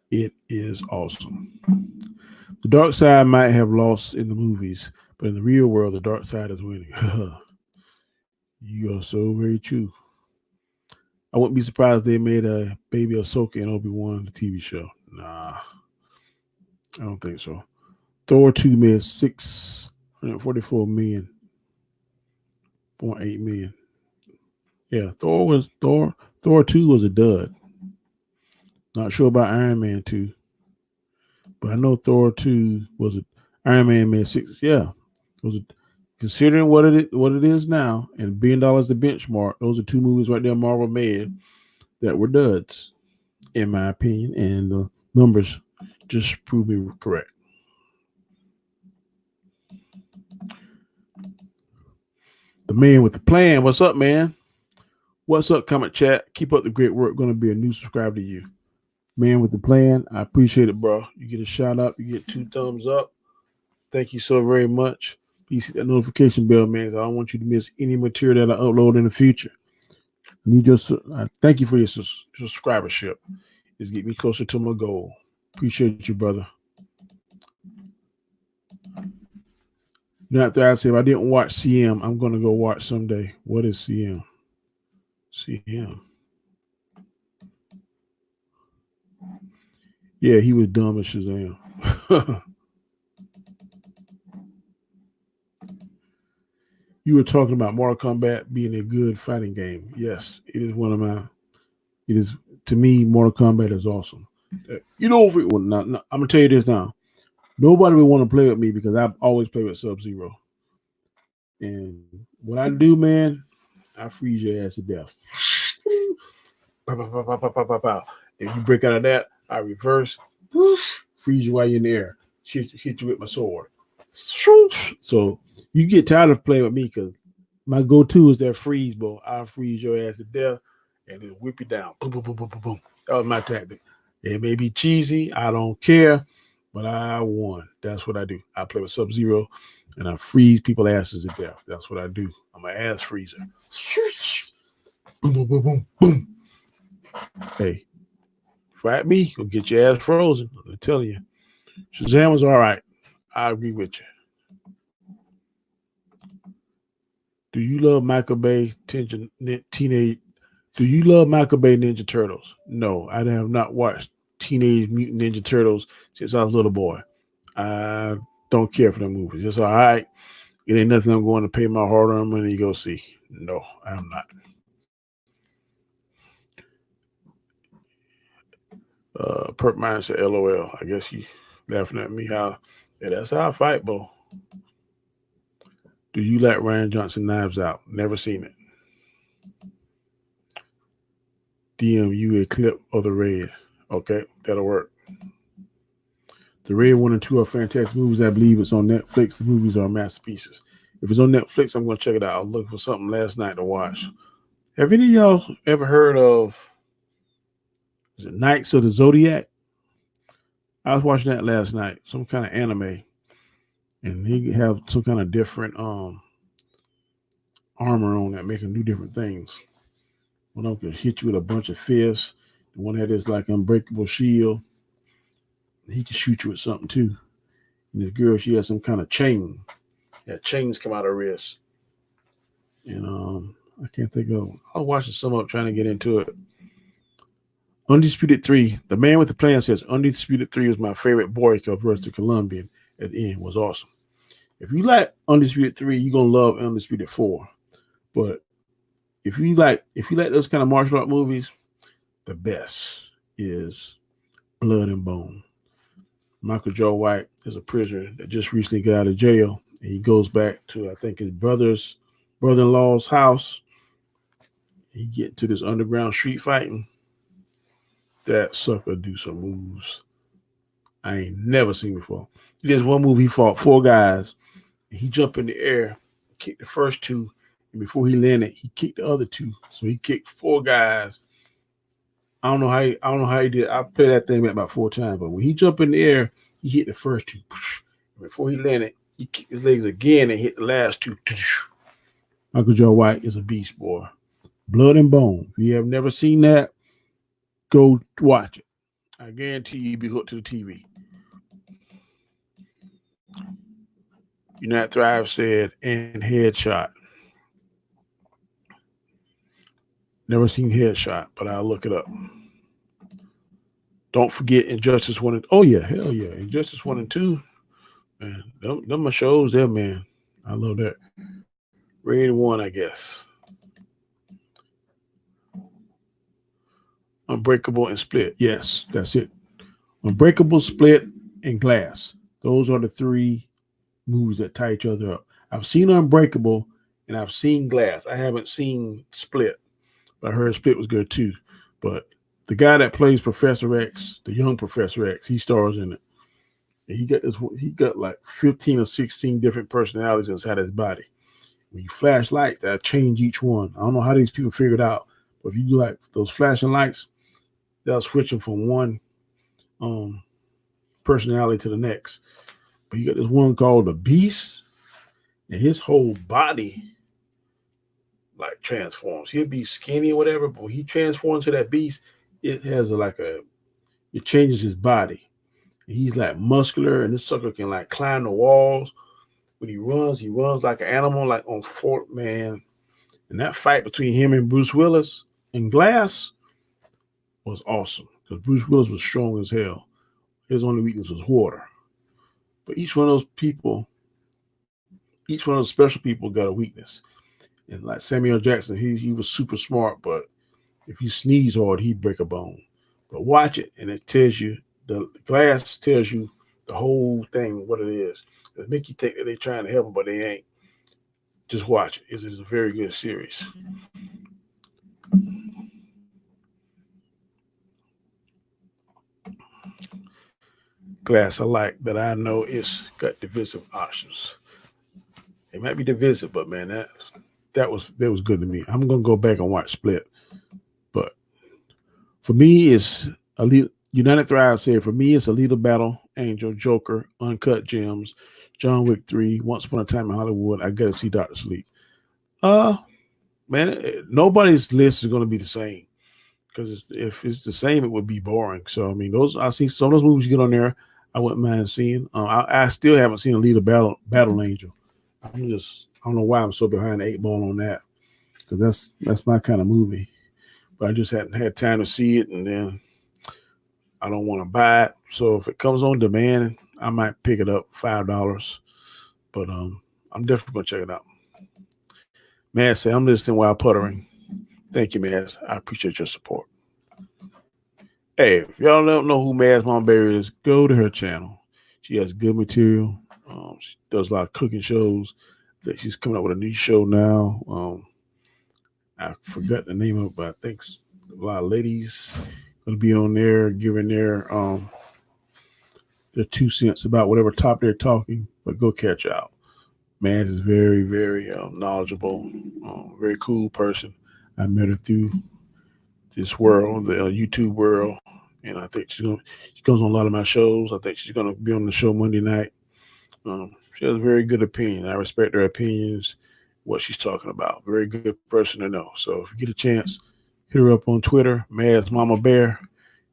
It is awesome. The dark side might have lost in the movies, but in the real world, the dark side is winning. You are so very true. I wouldn't be surprised if they made a Baby Ahsoka and Obi-Wan the TV show. Nah, I don't think so. Thor 2 made 644 million. 0.8 million. Yeah, Thor 2 was a dud. Not sure about Iron Man 2. But I know Thor 2 was Iron Man made six. Yeah, those are, considering what it is now, and $1 billion the benchmark. Those are two movies right there Marvel made that were duds, in my opinion, and the numbers just prove me correct. The man with the plan. What's up, man? What's up, comment chat? Keep up the great work. Going to be a new subscriber to you. Man with the plan. I appreciate it, bro. You get a shout out. You get 2 thumbs up. Thank you so very much. Please hit that notification bell, man. I don't want you to miss any material that I upload in the future. Thank you for your subscribership. It's getting me closer to my goal. Appreciate you, brother. You know, after I say, if I didn't watch CM, I'm going to go watch someday. What is CM? CM. Yeah, he was dumb as Shazam. You were talking about Mortal Kombat being a good fighting game. Yes, it is one of my. It is, to me, Mortal Kombat is awesome. You know, I'm gonna tell you this now. Nobody would want to play with me because I've always played with Sub-Zero. And what I do, man, I freeze your ass to death. If you break out of that, I reverse, freeze you while you're in the air, hit you with my sword. So you get tired of playing with me because my go-to is that freeze, bro. I'll freeze your ass to death and then whip you down. Boom, boom, boom, boom, boom, boom. That was my tactic. It may be cheesy. I don't care, but I won. That's what I do. I play with Sub-Zero and I freeze people's asses to death. That's what I do. I'm an ass freezer. Boom, boom, boom, boom, boom. Hey, fight me, you'll get your ass frozen. I'm telling you. Shazam was all right. I agree with you. Do you love Michael Bay Teenage? Do you love Michael Bay Ninja Turtles? No, I have not watched Teenage Mutant Ninja Turtles since I was a little boy. I don't care for the movies. It's all right. It ain't nothing I'm going to pay my hard-earned money to go see. No, I'm not. PURP MINDED said, LOL. I guess you laughing at me. Yeah, that's how I fight, bro. Do you like Rian Johnson Knives Out? Never seen it. DM you a clip of the Raid. Okay, that'll work. The Raid 1 and 2 are fantastic movies. I believe it's on Netflix. The movies are masterpieces. If it's on Netflix, I'm going to check it out. I was looking for something last night to watch. Have any of y'all ever heard of, is it Knights of the Zodiac? I was watching that last night. Some kind of anime. And he have some kind of different armor on that, making do different things. One of them can hit you with a bunch of fists. The one had this like unbreakable shield. He can shoot you with something too. And this girl, she has some kind of chain. Yeah, chains come out her wrist. And I can't think of. I was watching some up trying to get into it. Undisputed 3. The man with the plan says Undisputed 3 was my favorite boyka versus the Columbian at the end. Was awesome. If you like Undisputed 3, you're gonna love Undisputed 4. But if you like those kind of martial art movies, the best is Blood and Bone. Michael Joe White is a prisoner that just recently got out of jail, and he goes back to, I think, his brother-in-law's house. He get to this underground street fighting. That sucker do some moves I ain't never seen before. There's one movie he fought 4 guys, and he jumped in the air, kicked the first 2, and before he landed, he kicked the other 2. So he kicked 4 guys. I don't know how he did. I played that thing about 4 times, but when he jumped in the air, he hit the first 2. Before he landed, he kicked his legs again and hit the last 2. Michael Joe White is a beast, boy. Blood and Bone. If you have never seen that, go watch it. I guarantee you'll be hooked to the TV. United Thrive said, and Headshot. Never seen Headshot, but I'll look it up. Don't forget Injustice 1 and... Oh, yeah. Hell yeah. Injustice 1 and 2. Man, them my shows there, man. I love that. Raid 1, I guess. Unbreakable and Split. Yes, that's it. Unbreakable, Split, and Glass. Those are the 3 movies that tie each other up. I've seen Unbreakable and I've seen Glass. I haven't seen Split, but I heard Split was good too. But the guy that plays Professor X, the young Professor X, he stars in it. And he got like 15 or 16 different personalities inside his body. When you flash lights, that change each one. I don't know how these people figured out, but if you do like those flashing lights, they'll switch them from one personality to the next. But you got this one called the Beast, and his whole body like transforms. He'll be skinny or whatever, but when he transforms to that beast, it has it changes his body. And he's like muscular, and this sucker can like climb the walls. When he runs like an animal, like on Fort Man. And that fight between him and Bruce Willis in Glass was awesome because Bruce Willis was strong as hell. His only weakness was water. But each one of those special people got a weakness. And like Samuel Jackson, he was super smart, but if you sneeze hard, he'd break a bone. But watch it, and it tells you, the Glass tells you the whole thing, what it is. It make you think that they're trying to help him, but they ain't. Just watch it. It's a very good series. Glass I like that I know it's got divisive options. It might be divisive, but man, that was good to me. I'm gonna go back and watch Split. But for me, it's United Thrive said, for me, it's Alita Battle, Angel, Joker, Uncut Gems, John Wick 3, Once Upon a Time in Hollywood. I gotta see Dr. Sleep. Man, nobody's list is gonna be the same. Because if it's the same, it would be boring. So I mean, I see some of those movies you get on there, I wouldn't mind seeing. I still haven't seen Alita Battle Angel. I don't know why I'm so behind the 8 ball on that, because that's my kind of movie. But I just hadn't had time to see it, and then I don't want to buy it. So if it comes on demand, I might pick it up $5. But I'm definitely gonna check it out. Man, say I'm listening while puttering. Thank you, Maz. I appreciate your support. Hey, if y'all don't know who Maz Mama Bear is, go to her channel. She has good material. She does a lot of cooking shows. She's coming up with a new show now. I forgot the name of it, but I think a lot of ladies going to be on there giving their 2 cents about whatever topic they're talking. But go catch out. Maz is very, very knowledgeable, very cool person. I met her through this world, the YouTube world, and I think she comes on a lot of my shows. I think she's gonna be on the show Monday night. She has a very good opinion. I respect her opinions, what she's talking about. Very good person to know. So if you get a chance, hit her up on Twitter, Maz Mama Bear,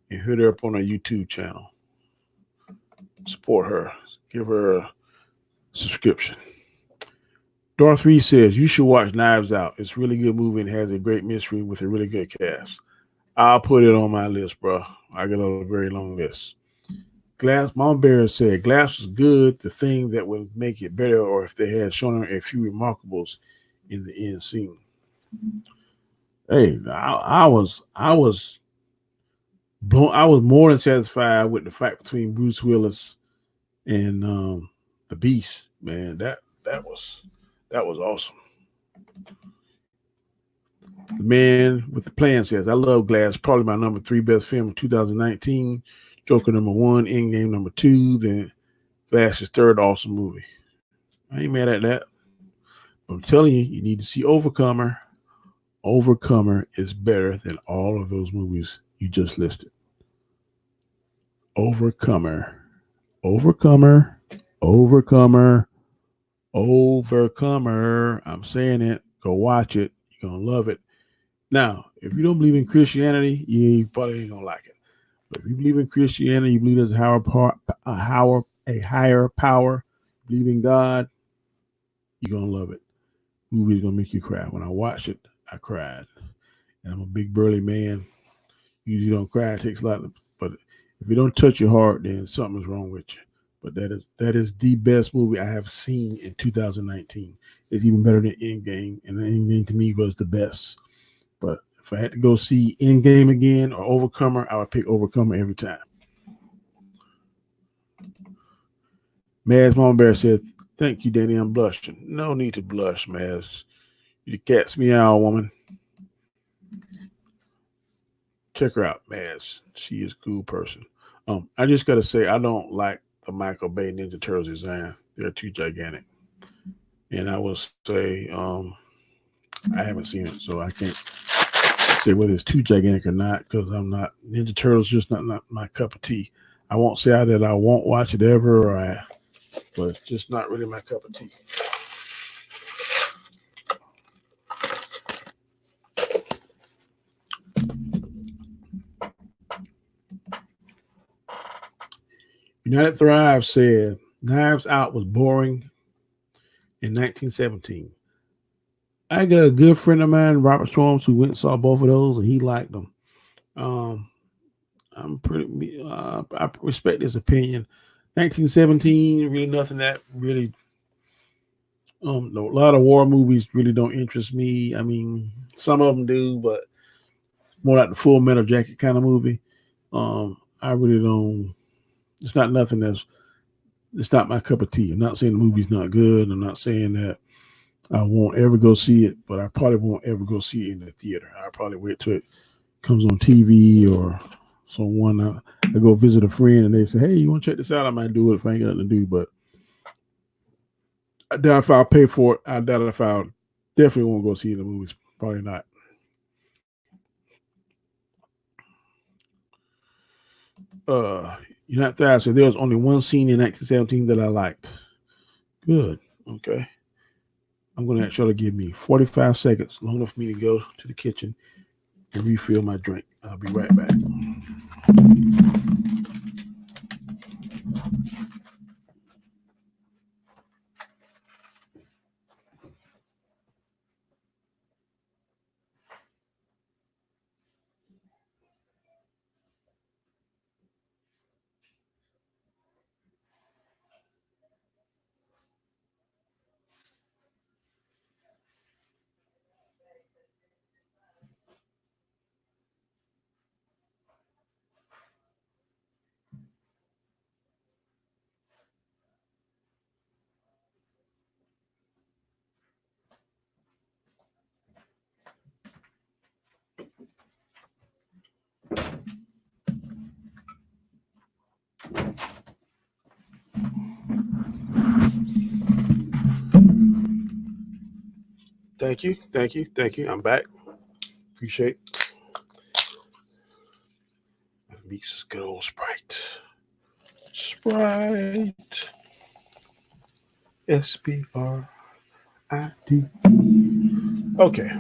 and hit her up on her YouTube channel. Support her. Give her a subscription. Darth Reed says, you should watch Knives Out. It's a really good movie and has a great mystery with a really good cast. I'll put it on my list, bro. I got a very long list. Glass, Mama Bear said, Glass was good. The thing that would make it better, or if they had shown her a few remarkables in the end scene. Hey, I was more than satisfied with the fight between Bruce Willis and the Beast. Man, that was awesome. The Man with the Plan says, I love Glass. Probably my number 3 best film of 2019. Joker number 1, Endgame number 2, then Glass's 3rd awesome movie. I ain't mad at that. But I'm telling you, you need to see Overcomer. Overcomer is better than all of those movies you just listed. Overcomer. Overcomer. Overcomer. Overcomer. I'm saying it. Go watch it. You're going to love it. Now, if you don't believe in Christianity, you probably ain't going to like it. But if you believe in Christianity, you believe there's a higher power, believe in God, you're going to love it. The movie is going to make you cry. When I watched it, I cried. And I'm a big burly man. Usually don't cry. It takes a lot. But if it don't touch your heart, then something's wrong with you. But that is the best movie I have seen in 2019. It's even better than Endgame. And Endgame to me was the best. But if I had to go see Endgame again or Overcomer, I would pick Overcomer every time. Maz Mama Bear said, Thank you, Danny. I'm blushing. No need to blush, man. You the cat's meow woman. Check her out, man. She is a cool person. I just gotta say I don't like the Michael Bay Ninja Turtles design. They're too gigantic. And I will say, I haven't seen it, so I can't say whether it's too gigantic or not, because I'm not Ninja Turtles. Just not my cup of tea. I won't say that I won't watch it ever, but it's just not really my cup of tea. United Thrive said Knives Out was boring in 1917. I got a good friend of mine, Robert Storms, who went and saw both of those, and he liked them. I'm pretty. I respect his opinion. 1917, really nothing that really. No, a lot of war movies really don't interest me. I mean, some of them do, but more like the Full Metal Jacket kind of movie. I really don't. It's not nothing that's. It's not my cup of tea. I'm not saying the movie's not good. I'm not saying that I won't ever go see it, but I probably won't ever go see it in the theater. I'll probably wait till it comes on TV or someone. I go visit a friend and they say, "Hey, you want to check this out?" I might do it if I ain't got nothing to do, but I doubt if I'll pay for it. I doubt if I'll definitely won't go see the movies. Probably not. You have to ask. There was only one scene in 1917 that I liked. Good. Okay. I'm going to ask y'all to give me 45 seconds, long enough for me to go to the kitchen and refill my drink. I'll be right back. Thank you. Thank you. Thank you. I'm back. Appreciate it. Meets this good old Sprite. Sprite. SPRIT. Okay.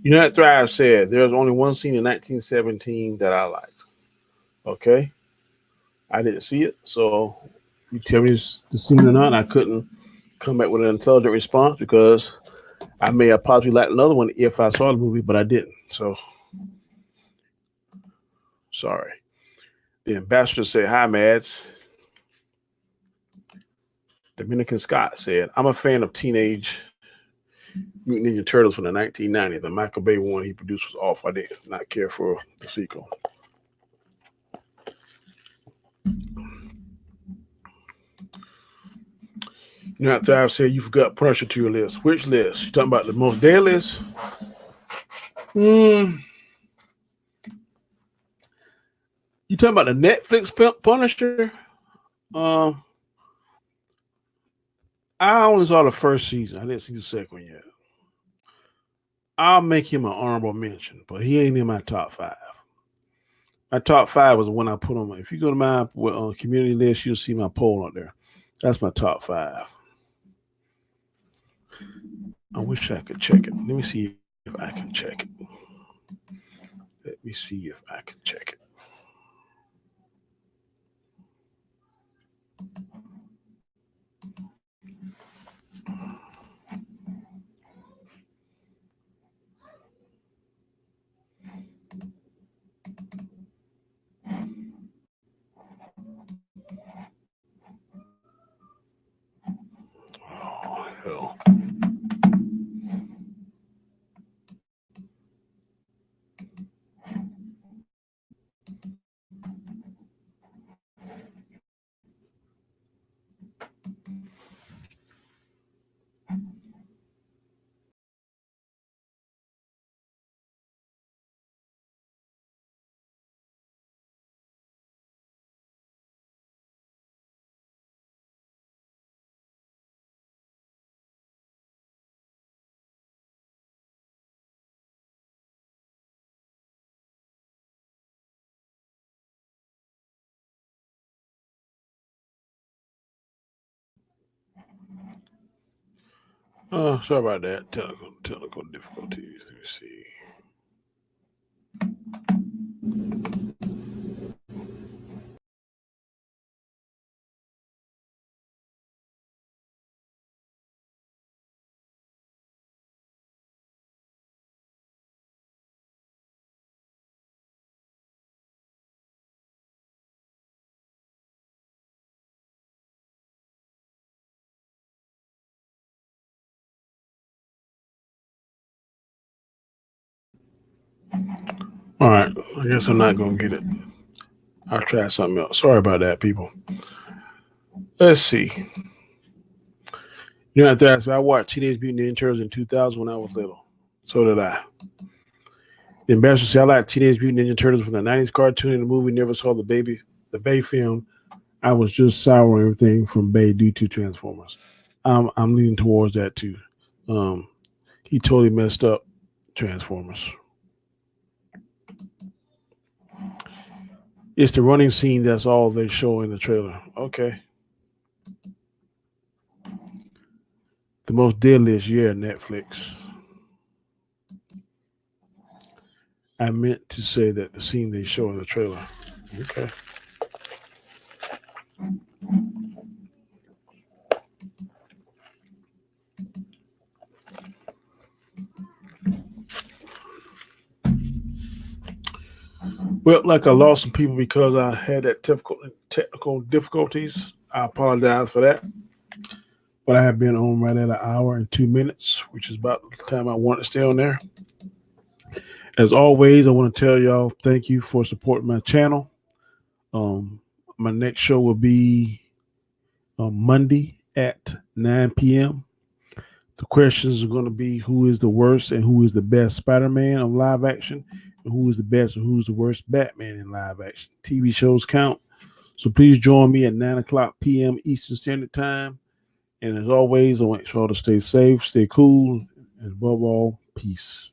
United Thrive said there's only one scene in 1917 that I liked. Okay. I didn't see it, so you tell me it's the scene or not. I couldn't come back with an intelligent response because I may have possibly liked another one if I saw the movie, but I didn't. So sorry. The ambassador said, "Hi, Mads." Damenicion Scott said, "I'm a fan of Teenage Mutant Ninja Turtles from the 1990s. The Michael Bay one he produced was off. I did not care for the sequel." You know, after I said you forgot Punisher to your list. Which list? You talking about the most deadliest? You talking about the Netflix Punisher? Um, I only saw the first season. I didn't see the second one yet. I'll make him an honorable mention, but he ain't in my top five. My top five was the one I put on. If you go to my community list, you'll see my poll on there. That's my top five. I wish I could check it. Let me see if I can check it. Let me see if I can check it. Oh, hell. Sorry about that. Technical difficulties. Let me see. All right. I guess I'm not going to get it. I'll try something else. Sorry about that, people. Let's see. You know, I watched Teenage Mutant Ninja Turtles in 2000 when I was little. So did I. The ambassador said I like Teenage Mutant Ninja Turtles from the 90s cartoon and the movie. Never saw the Bay film. I was just sour on everything from Bay due to Transformers. I'm leaning towards that too. He totally messed up Transformers. It's the running scene. That's all they show in the trailer. Okay. The most deadliest, yeah, Netflix. I meant to say that the scene they show in the trailer. Okay. Well, like I lost some people because I had that technical difficulties. I apologize for that. But I have been on right at an hour and 2 minutes, which is about the time I want to stay on there. As always, I want to tell y'all thank you for supporting my channel. My next show will be Monday at 9 p.m. The questions are going to be who is the worst and who is the best Spider-Man of live action, and who is the best and who's the worst Batman in live action. TV shows count. So please join me at 9 o'clock p.m. Eastern Standard Time. And as always, I want you all to stay safe, stay cool, and above all, peace.